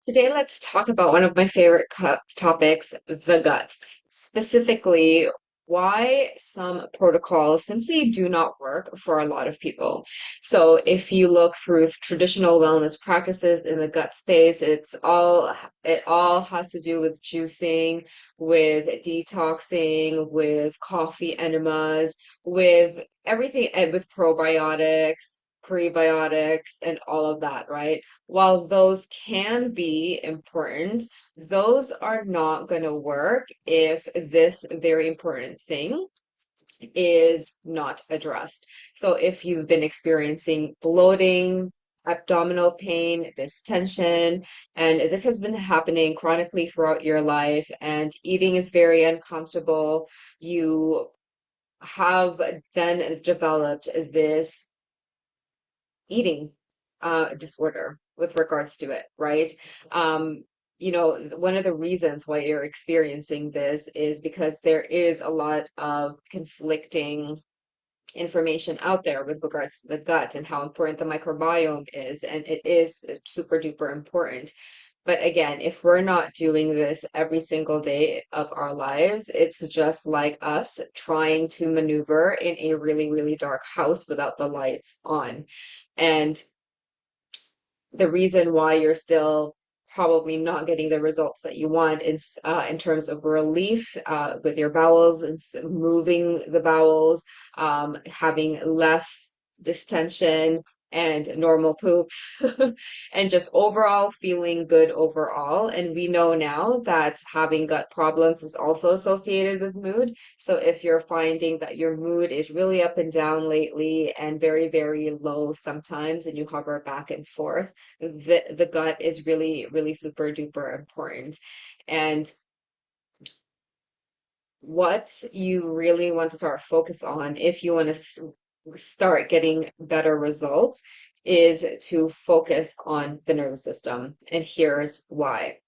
Today, let's talk about one of my favorite topics, the gut. Specifically, why some protocols simply do not work for a lot of people. So, if you look through traditional wellness practices in the gut space, it all has to do with juicing, with detoxing, with coffee enemas, with everything, and with probiotics, prebiotics, and all of that, right? While those can be important, those are not going to work if this very important thing is not addressed. So if you've been experiencing bloating, abdominal pain, distension, and this has been happening chronically throughout your life, and eating is very uncomfortable, you have then developed this eating disorder with regards to it, right? Um, one of the reasons why you're experiencing this is because there is a lot of conflicting information out there with regards to the gut and how important the microbiome is, and it is super duper important. But again, if we're not doing this every single day of our lives, it's just like us trying to maneuver in a really, really dark house without the lights on. And the reason why you're still probably not getting the results that you want is in terms of relief with your bowels and moving the bowels, having less distension and normal poops, and just overall feeling good overall. And we know now that having gut problems is also associated with mood. So if you're finding that your mood is really up and down lately and very, very low sometimes, and you hover back and forth, the gut is really, really super duper important. And what you really want to start focus on if you want to start getting better results is to focus on the nervous system. And here's why.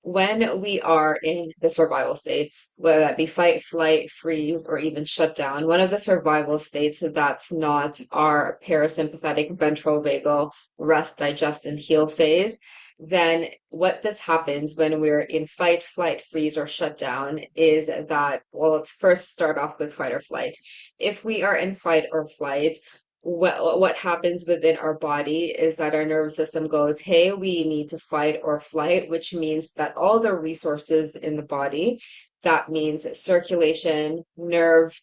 When we are in the survival states, whether that be fight, flight, freeze, or even shutdown, one of the survival states that's not our parasympathetic ventral vagal rest, digest, and heal phase, then what this happens when we're in fight, flight, freeze, or shutdown is that, well, let's first start off with fight or flight. If we are in fight or flight, what happens within our body is that our nervous system goes, hey, we need to fight or flight, which means that all the resources in the body, that means circulation, nerve,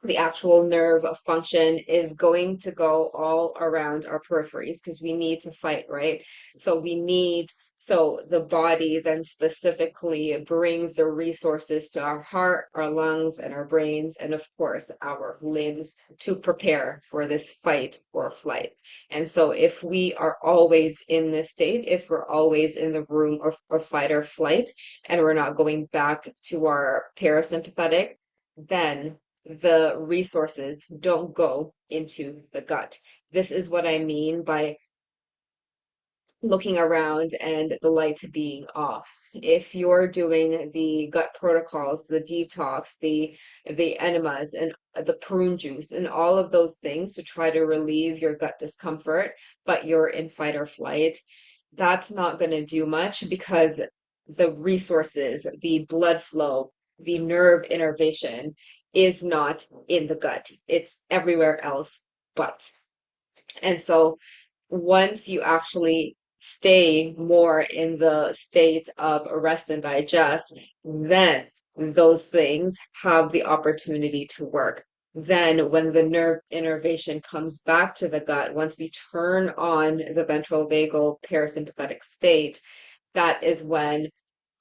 the actual nerve function is going to go all around our peripheries because we need to fight, right? So the body then specifically brings the resources to our heart, our lungs, and our brains, and of course, our limbs to prepare for this fight or flight. And so if we are always in this state, if we're always in the room or fight or flight, and we're not going back to our parasympathetic, then the resources don't go into the gut. This is what I mean by looking around and the light being off. If you're doing the gut protocols, the detox, the enemas and the prune juice and all of those things to try to relieve your gut discomfort, but you're in fight or flight, that's not going to do much because the resources, the blood flow, the nerve innervation is not in the gut. It's everywhere else but. And so once you actually stay more in the state of rest and digest, then those things have the opportunity to work. Then, when the nerve innervation comes back to the gut, once we turn on the ventral vagal parasympathetic state, that is when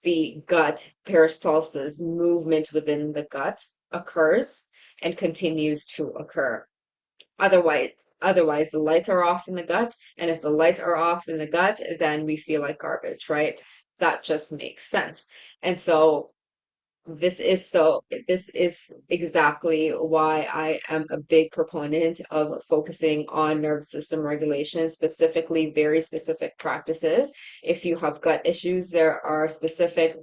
the gut peristalsis movement within the gut occurs and continues to occur. Otherwise, the lights are off in the gut, and if the lights are off in the gut, then we feel like garbage, right? That just makes sense. And so this is exactly why I am a big proponent of focusing on nervous system regulation, specifically very specific practices. If you have gut issues, there are specific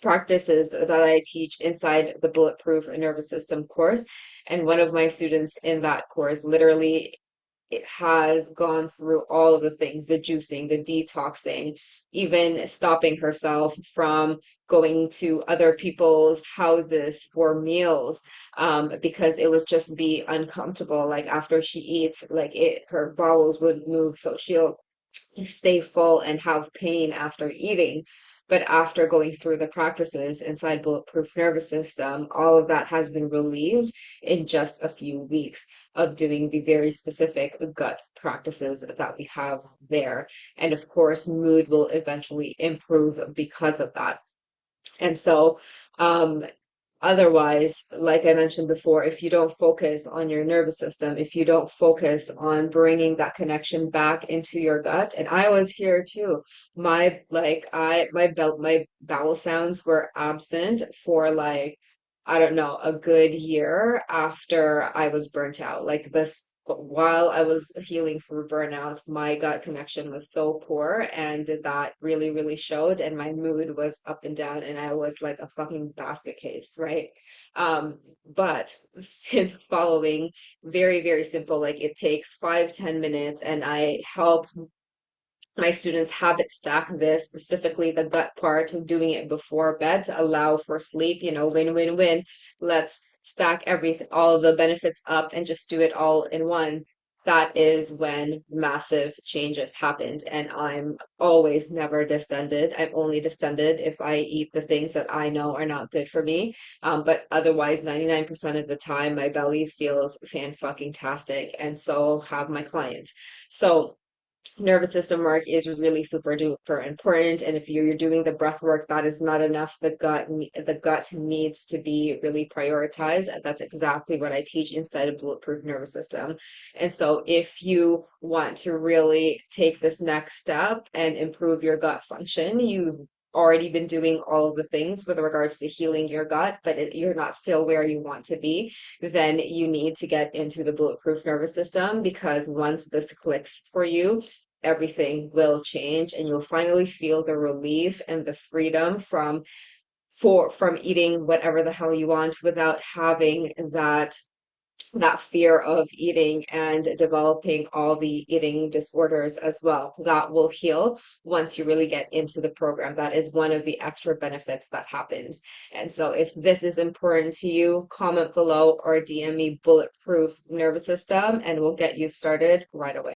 practices that I teach inside the Bulletproof Nervous System course. And one of my students in that course literally it has gone through all of the things, the juicing, the detoxing, even stopping herself from going to other people's houses for meals, because it would just be uncomfortable. Like after she eats, like her bowels would move, so she'll stay full and have pain after eating. But after going through the practices inside Bulletproof Nervous System, all of that has been relieved in just a few weeks of doing the very specific gut practices that we have there. And of course, mood will eventually improve because of that. And so, um, otherwise, like I mentioned before, if you don't focus on your nervous system, if you don't focus on bringing that connection back into your gut, and I was here too. My bowel sounds were absent for like, I don't know, a good year after I was burnt out. Like this, while I was healing from burnout, my gut connection was so poor, and that really, really showed. And my mood was up and down, and I was like a fucking basket case, right? But since following very, very simple, like it takes 5, 10 minutes, and I help my students habit stack this, specifically the gut part of doing it before bed to allow for sleep, win, win, win. Let's stack everything, all the benefits up and just do it all in one. That is when massive changes happened. And I'm always never distended. I'm only distended if I eat the things that I know are not good for me. But otherwise, 99% of the time, my belly feels fan-fucking-tastic. And so have my clients. So nervous system work is really super duper important. And if you're doing the breath work, that is not enough. The gut needs to be really prioritized. And that's exactly what I teach inside of Bulletproof Nervous System. And so if you want to really take this next step and improve your gut function, you've already been doing all of the things with regards to healing your gut, but you're not still where you want to be, then you need to get into the Bulletproof Nervous System, because once this clicks for you, everything will change, and you'll finally feel the relief and the freedom from eating whatever the hell you want without having that fear of eating and developing all the eating disorders as well. That will heal once you really get into the program. That is one of the extra benefits that happens. And so if this is important to you, comment below or DM me Bulletproof Nervous System, and we'll get you started right away.